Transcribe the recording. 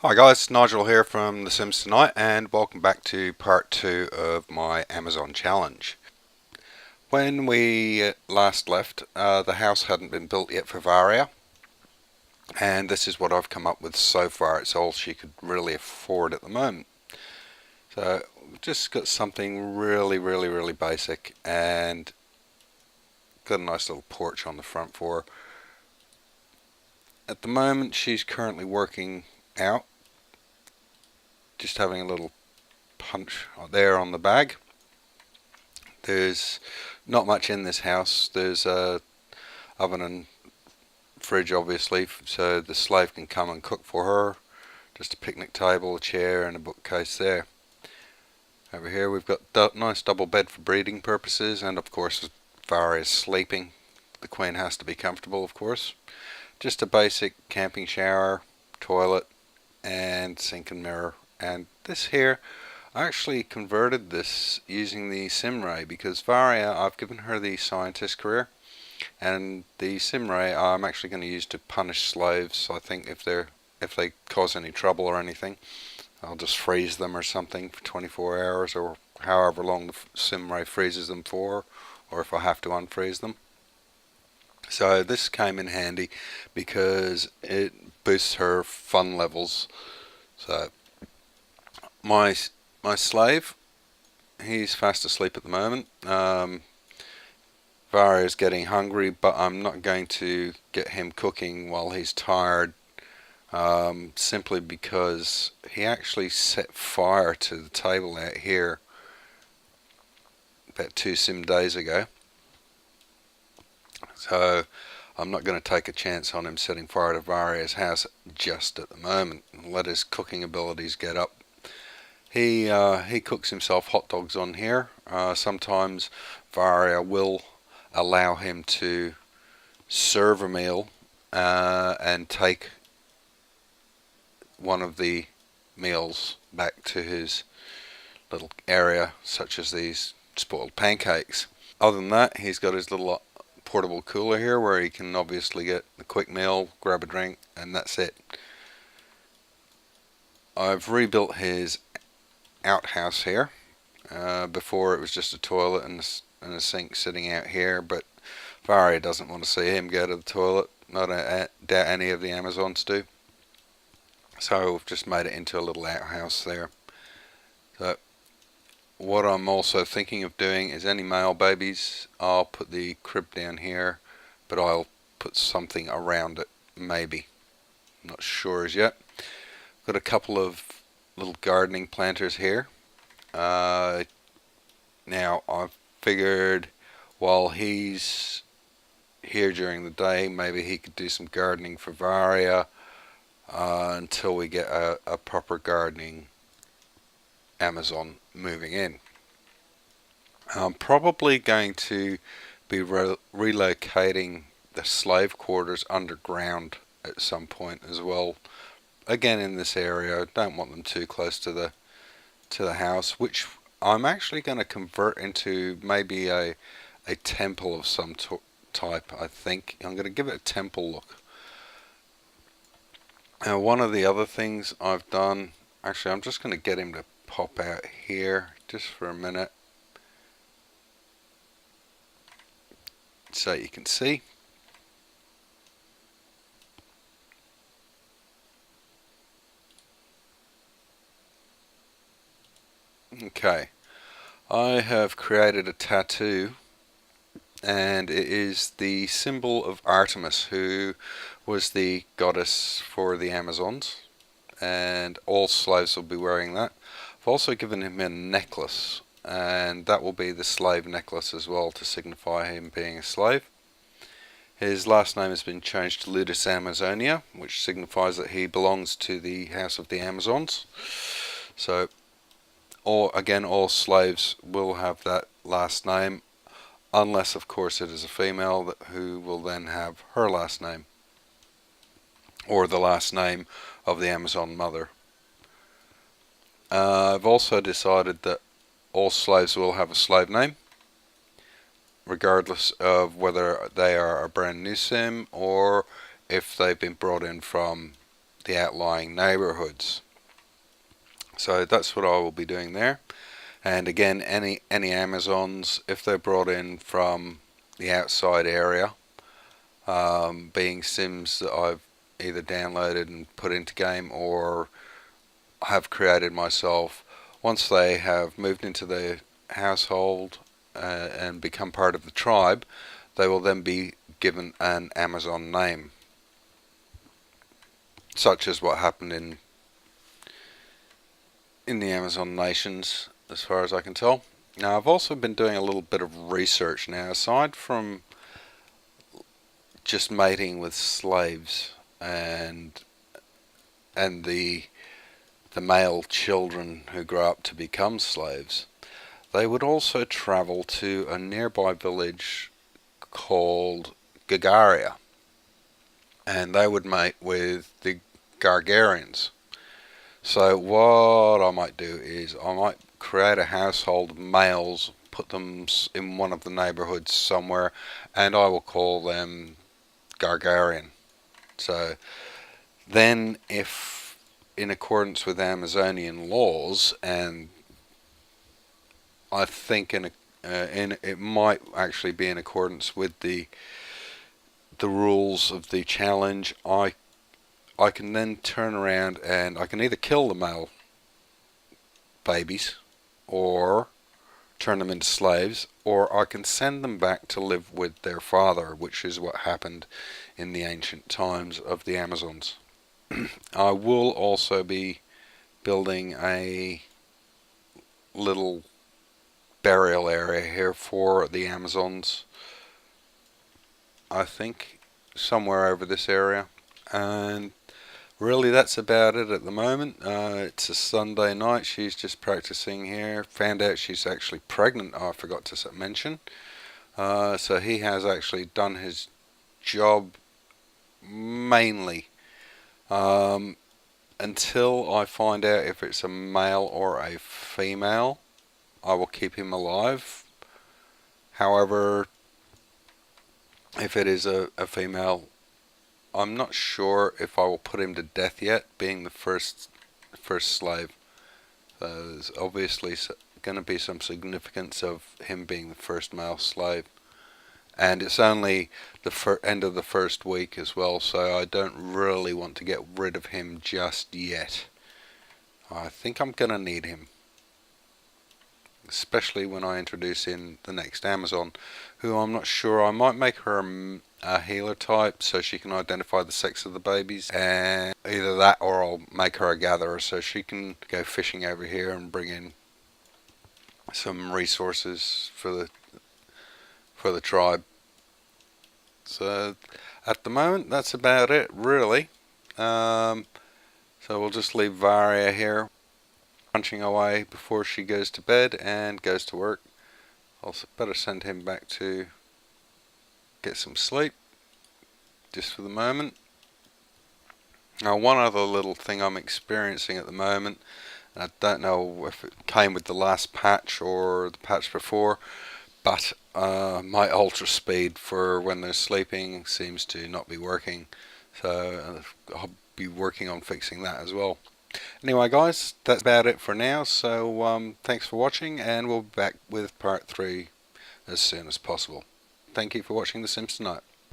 Hi guys, Nigel here from The Sims Tonight, and welcome back to part 2 of my Amazon challenge. When we last left, the house hadn't been built yet for Varia, and this is what I've come up with so far. It's all she could really afford at the moment. So we've just got something really basic, and got a nice little porch on the front for her. At the moment she's currently working out, just having a little punch there on the bag. There's not much in this house. There's a oven and fridge obviously, so the slave can come and cook for her. Just a picnic table, a chair and a bookcase there. Over here we've got nice double bed for breeding purposes, and of course as far as sleeping, the queen has to be comfortable of course. Just a basic camping shower, toilet and sink and mirror. And this here, I actually converted this using the Simray, because Varia, I've given her the scientist career, and the Simray I'm actually going to use to punish slaves. I think if they cause any trouble or anything, I'll just freeze them or something for 24 hours or however long the Simray freezes them for, or if I have to unfreeze them. So this came in handy because it boosts her fun levels. So my slave, he's fast asleep at the moment. Varia is getting hungry, but I'm not going to get him cooking while he's tired, simply because he actually set fire to the table out here about 2 sim days ago. So I'm not going to take a chance on him setting fire to Varia's house just at the moment and let his cooking abilities get up. He cooks himself hot dogs on here. Sometimes Varia will allow him to serve a meal and take one of the meals back to his little area, such as these spoiled pancakes. Other than that, he's got his little portable cooler here where he can obviously get a quick meal, grab a drink, and that's it. I've rebuilt his outhouse here. Before it was just a toilet and a sink sitting out here, but Varia doesn't want to see him go to the toilet. Not doubt any of the Amazons do. So we've just made it into a little outhouse there. So what I'm also thinking of doing is any male babies, I'll put the crib down here, but I'll put something around it, maybe. I'm not sure as yet. Got a couple of little gardening planters here. Now I've figured while he's here during the day, maybe he could do some gardening for Varia until we get a proper gardening Amazon moving in. I'm probably going to be relocating the slave quarters underground at some point as well. Again in this area, don't want them too close to the house, which I'm actually going to convert into maybe a temple of some type. I think I'm going to give it a temple look. Now one of the other things I've done, actually I'm just going to get him to pop out here just for a minute so you can see. Okay, I have created a tattoo, and it is the symbol of Artemis, who was the goddess for the Amazons, and all slaves will be wearing that. I've also given him a necklace, and that will be the slave necklace as well, to signify him being a slave. His last name has been changed to Ludus Amazonia, which signifies that he belongs to the House of the Amazons. So all slaves will have that last name, unless of course it is a female who will then have her last name, or the last name of the Amazon mother. I've also decided that all slaves will have a slave name, regardless of whether they are a brand new sim or if they've been brought in from the outlying neighborhoods. So that's what I will be doing there. And again, any Amazons, if they're brought in from the outside area, being Sims that I've either downloaded and put into game or have created myself, once they have moved into the household and become part of the tribe, they will then be given an Amazon name, such as what happened in the Amazon nations, as far as I can tell. Now, I've also been doing a little bit of research now, aside from just mating with slaves and the male children who grow up to become slaves. They would also travel to a nearby village called Gagaria, and they would mate with the Gargarians. So what I might do is I might create a household of males, put them in one of the neighborhoods somewhere, and I will call them Gargarian. So then, if in accordance with Amazonian laws, and I think it might actually be in accordance with the rules of the challenge, I can then turn around and I can either kill the male babies or turn them into slaves, or I can send them back to live with their father, which is what happened in the ancient times of the Amazons. I will also be building a little burial area here for the Amazons, I think somewhere over this area, and really that's about it at the moment. It's a Sunday night, she's just practicing here, found out she's actually pregnant, I forgot to mention. So he has actually done his job mainly until I find out if it's a male or a female. I will keep him alive. However, if it is a female, I'm not sure if I will put him to death yet, being the first slave. There's obviously going to be some significance of him being the first male slave. And it's only the end of the first week as well, so I don't really want to get rid of him just yet. I think I'm going to need him, especially when I introduce in the next Amazon, who I'm not sure. I might make her a healer type so she can identify the sex of the babies, and either that or I'll make her a gatherer so she can go fishing over here and bring in some resources for the tribe. So at the moment that's about it, really. So we'll just leave Varia here punching away before she goes to bed and goes to work. I'll better send him back to get some sleep just for the moment. Now, one other little thing I'm experiencing at the moment, and I don't know if it came with the last patch or the patch before, but my ultra speed for when they're sleeping seems to not be working, so I'll be working on fixing that as well. Anyway guys, that's about it for now, so thanks for watching, and we'll be back with part 3 as soon as possible. Thank you for watching The Sims Tonight.